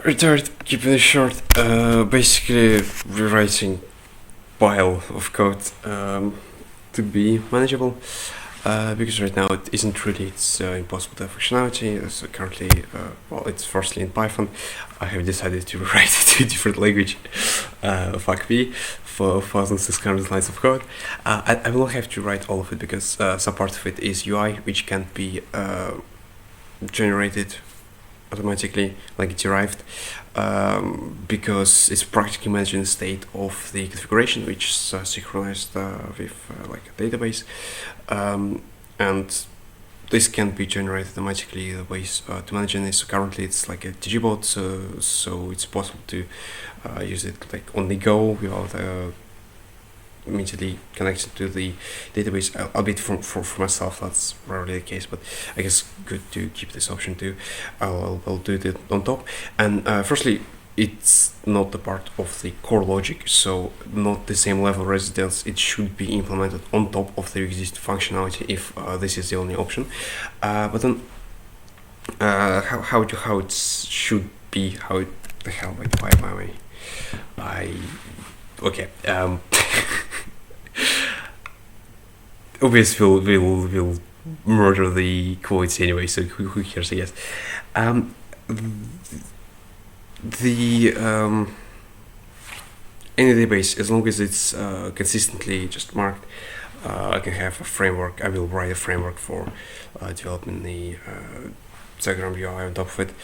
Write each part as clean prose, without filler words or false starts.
Retard, keeping it short. Basically, rewriting pile of code to be manageable. Because right now it isn't really, it's impossible to have functionality. So currently, well, it's firstly in Python. I have decided to write it to a different language, fuck me, for 1,600 lines of code. I will have to write all of it because some part of it is UI, which can't be generated automatically, like derived, because it's practically managing the state of the configuration, which is synchronized with like a database, and this can be generated automatically. The ways to manage it is currently it's like a ggBot, so it's possible to use it like on the go without immediately connected to the database. Albeit for myself that's rarely the case, but I guess good to keep this option too. I'll do it on top. And firstly, it's not the part of the core logic, so not the same level residence. It should be implemented on top of the existing functionality if this is the only option. But then how it should be, how the hell, like, why am I okay. Obviously, we'll murder the quotes anyway, so who cares, I guess. Any database, as long as it's consistently just marked, I can have a framework. I will write a framework for developing the Diagram UI on top of it.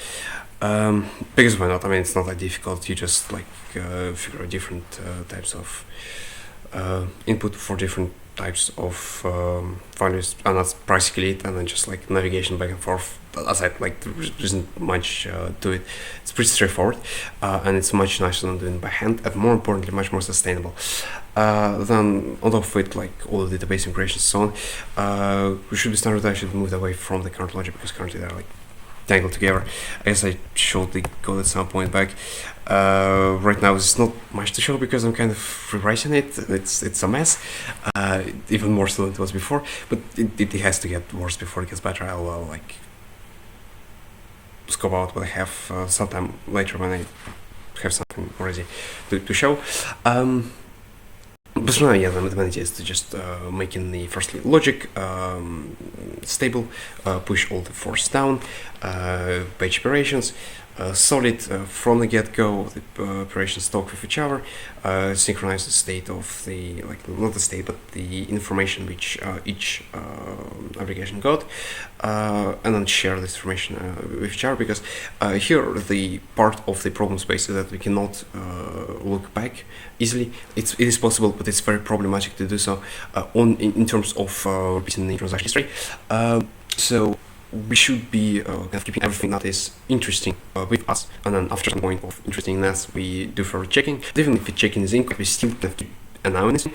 Because why not? I mean, it's not that difficult. You just like figure out different types of input for different types of values, and that's practically it. And then just like navigation back and forth. As I like, there isn't much to it. It's pretty straightforward, and it's much nicer than doing by hand, and more importantly, much more sustainable. Then on top of it, like all the database integrations and so on, we should be standardized. Should move away from the current logic because currently they're like tangled together. I guess I showed the code at some point back. Right now there's not much to show because I'm kind of rewriting it. It's a mess, even more so than it was before. But it has to get worse before it gets better. I'll like scope out what I have sometime later when I have something already to show. But for now, yeah, the main idea is to just making the firstly logic stable, push all the force down, page operations, solid from the get-go. The operations talk with each other, synchronize the state of the, like, not the state, but the information which each application got, and then share this information with each other, because here the part of the problem space is that we cannot look back easily. It is possible, but it's very problematic to do so in terms of repeating the transaction history. So we should be kind of keeping everything that is interesting with us, and then after some point of interestingness, we do further checking. Even if the checking is incorrect, we still have to announce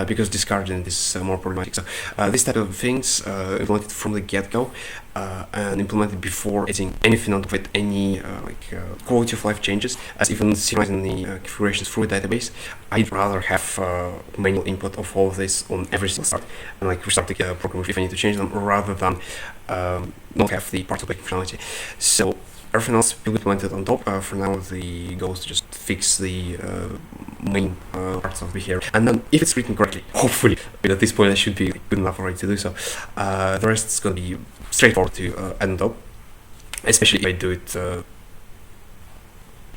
because discarding is more problematic. So this type of things implemented from the get-go and implemented before adding anything on top of it, any quality of life changes, as even synchronizing the configurations through a database. I'd rather have manual input of all of this on every single start and like restart the program if I need to change them, rather than not have the part of the functionality. So everything else will be implemented on top. For now, the goal is to just fix the main parts of behavior, and then if it's written correctly, hopefully, but at this point I should be good enough already to do so. The rest is going to be straightforward to add on top, especially if I do it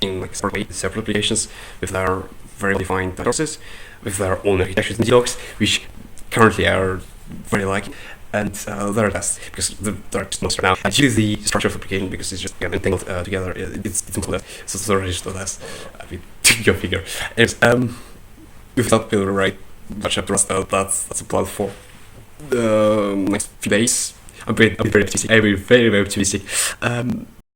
in like separate applications with their very defined process, with their own architectures and docs, which currently are very lacking. And there are tests because there are just no now. I choose the structure of the application because it's just entangled together. It's included. So there is no test. I mean, go figure. Anyways, without being right much up to Rust, that's a plan for the next few days. I'm very optimistic. I'm very optimistic.